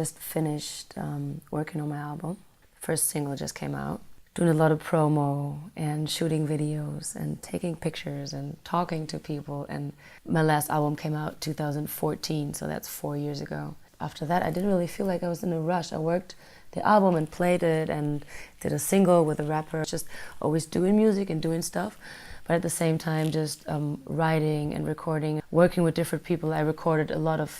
just finished working on my album. First single just came out. Doing a lot of promo and shooting videos and taking pictures and talking to people. And my last album came out 2014, so that's 4 years ago. After that, I didn't really feel like I was in a rush. I worked the album and played it and did a single with a rapper. Just always doing music and doing stuff, but at the same time just writing and recording, working with different people. I recorded a lot of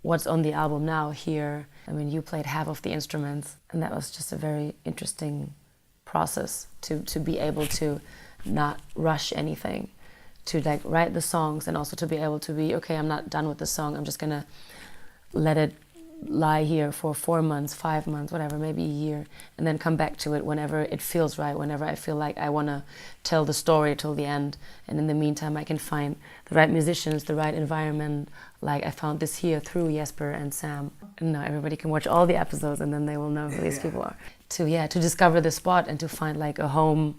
what's on the album now here. I mean, you played half of the instruments, and that was just a very interesting process to be able to not rush anything, to like write the songs, and also to be able to be, okay, I'm not done with the song, I'm just gonna let it lie here for 4 months, 5 months, whatever, maybe a year, and then come back to it whenever it feels right, whenever I feel like I want to tell the story till the end. And in the meantime, I can find the right musicians, the right environment. Like I found this here through Jesper and Sam. And now everybody can watch all the episodes and then they will know who these people are. To discover the spot and to find like a home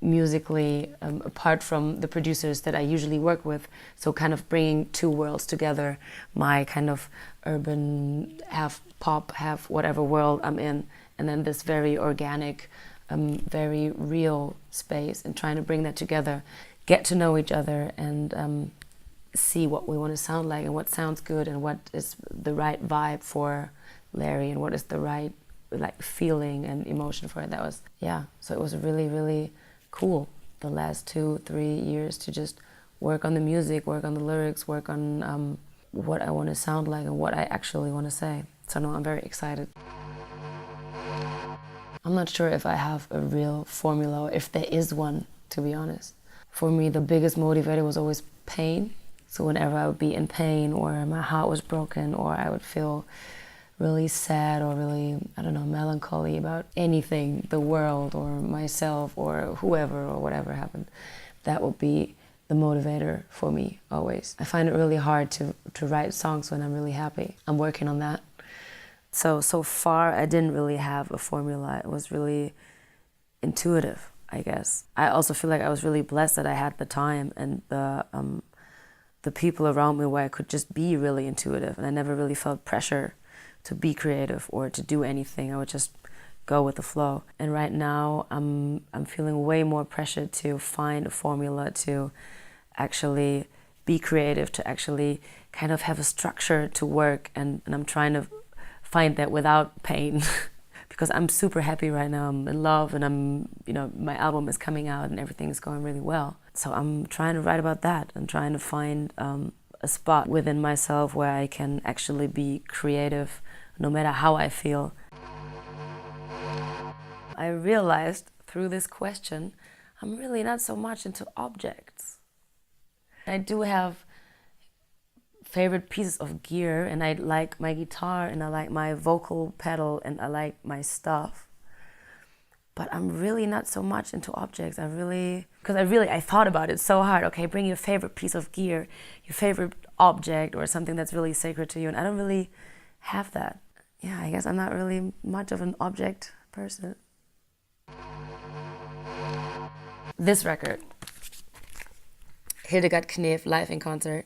musically, apart from the producers that I usually work with. So kind of bringing two worlds together, my kind of urban, half pop, half whatever world I'm in, and then this very organic, very real space, and trying to bring that together, get to know each other, and see what we want to sound like and what sounds good and what is the right vibe for Lary and what is the right like feeling and emotion for it. That was, so it was really, really cool the last 2-3 years to just work on the music, work on the lyrics, work on what I want to sound like and what I actually want to say. So no, I'm very excited. I'm not sure if I have a real formula or if there is one, to be honest. For me, the biggest motivator was always pain. So whenever I would be in pain or my heart was broken or I would feel really sad or really, I don't know, melancholy about anything, the world or myself or whoever or whatever happened, that would be the motivator for me always. I find it really hard to write songs when I'm really happy. I'm working on that. So far I didn't really have a formula. It was really intuitive, I guess. I also feel like I was really blessed that I had the time and the people around me where I could just be really intuitive, and I never really felt pressure to be creative or to do anything. I would just go with the flow. And right now I'm feeling way more pressure to find a formula, to actually be creative, to actually kind of have a structure to work, and I'm trying to find that without pain. Because I'm super happy right now, I'm in love, and my album is coming out and everything is going really well. So I'm trying to write about that and trying to find a spot within myself where I can actually be creative no matter how I feel. I realized through this question, I'm really not so much into objects. I do have favorite pieces of gear, and I like my guitar and I like my vocal pedal and I like my stuff. But I'm really not so much into objects. I thought about it so hard. Okay, bring your favorite piece of gear, your favorite object or something that's really sacred to you, and I don't really have that. Yeah, I guess I'm not really much of an object person. This record, Hildegard Knef live in concert,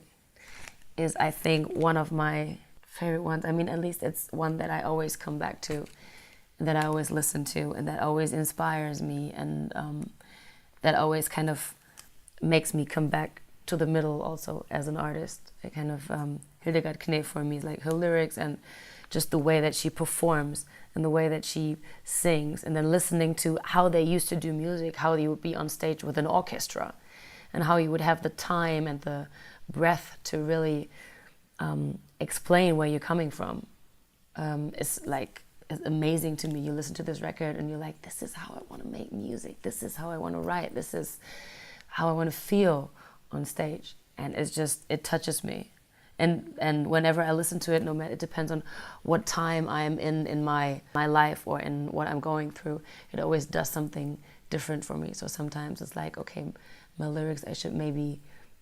is I think one of my favorite ones. I mean, at least it's one that I always come back to, that I always listen to, and that always inspires me, and that always kind of makes me come back to the middle also as an artist. I kind of, Hildegard Knef for me is like her lyrics and just the way that she performs and the way that she sings, and then listening to how they used to do music, how you would be on stage with an orchestra and how you would have the time and the breath to really explain where you're coming from. It's amazing to me. You listen to this record and you're like, this is how I want to make music, this is how I want to write, this is how I want to feel on stage, and it touches me. And whenever I listen to it, no matter, it depends on what time I'm in my life or in what I'm going through, it always does something different for me. So sometimes it's like, okay, my lyrics, I should maybe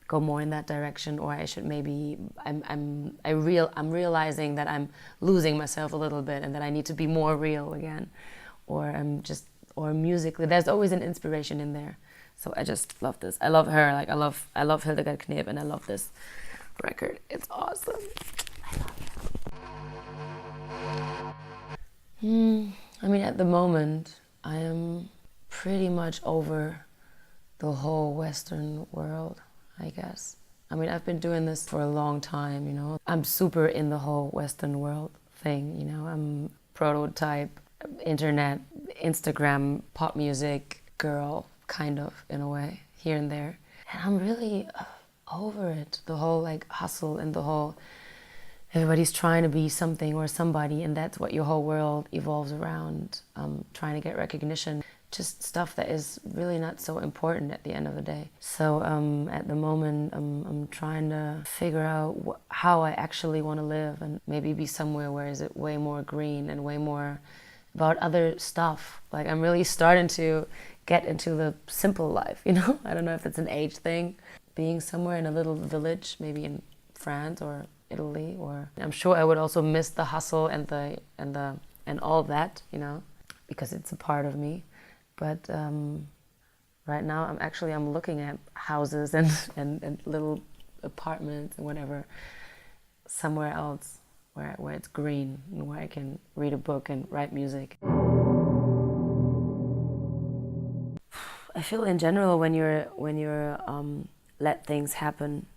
go more in that direction, or I should maybe, I'm realizing that I'm losing myself a little bit and that I need to be more real again, or musically, there's always an inspiration in there. So I just love this. I love her, like I love Hildegard Knef, and I love this record. It's awesome. I love it. I mean, at the moment, I am pretty much over the whole Western world, I guess. I mean, I've been doing this for a long time, you know. I'm super in the whole Western world thing, you know. I'm prototype, internet, Instagram, pop music girl, kind of, in a way, here and there. And I'm really over it, the whole like hustle and the whole everybody's trying to be something or somebody, and that's what your whole world evolves around, trying to get recognition. Just stuff that is really not so important at the end of the day. So at the moment, I'm trying to figure out how I actually want to live, and maybe be somewhere where is it way more green and way more about other stuff. Like, I'm really starting to get into the simple life, you know? I don't know if it's an age thing. Being somewhere in a little village, maybe in France or Italy, or I'm sure I would also miss the hustle and all of that, you know, because it's a part of me. But right now I'm looking at houses and little apartments and whatever somewhere else where it's green and where I can read a book and write music. I feel in general when you're let things happen,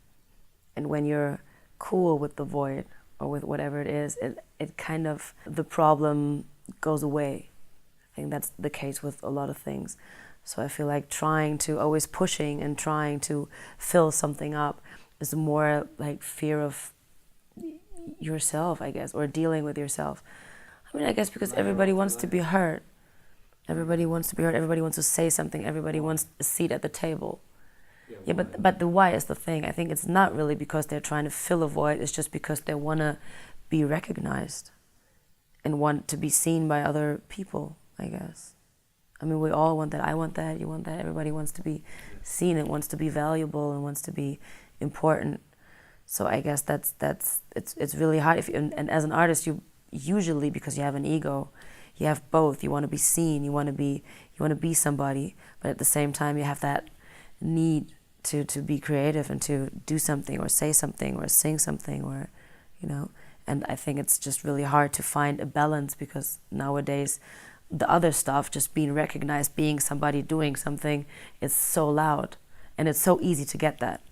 and when you're cool with the void or with whatever it is, it kind of, the problem goes away. I think that's the case with a lot of things. So I feel like always pushing and trying to fill something up is more like fear of yourself, I guess, or dealing with yourself. I mean, I guess because everybody wants to be heard. Everybody wants to be heard, everybody wants to say something, everybody wants a seat at the table. Yeah, but the why is the thing. I think it's not really because they're trying to fill a void, it's just because they want to be recognized and want to be seen by other people, I guess. I mean, we all want that. I want that, you want that. Everybody wants to be seen and wants to be valuable and wants to be important. So I guess it's really hard. And as an artist, you usually, because you have an ego, you have both. You want to be seen, you want to be somebody, but at the same time you have that need to be creative and to do something or say something or sing something, or, you know. And I think it's just really hard to find a balance, because nowadays the other stuff, just being recognized, being somebody, doing something, is so loud, and it's so easy to get that.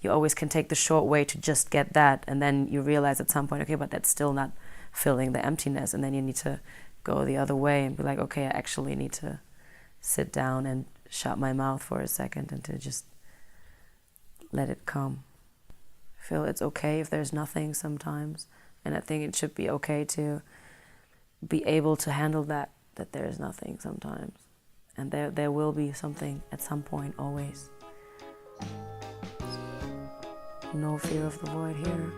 You always can take the short way to just get that, and then you realize at some point, okay, but that's still not filling the emptiness, and then you need to go the other way and be like, okay, I actually need to sit down and shut my mouth for a second and to just let it come. I feel it's okay if there's nothing sometimes, and I think it should be okay to be able to handle that there's nothing sometimes, and there will be something at some point, always. No fear of the void here.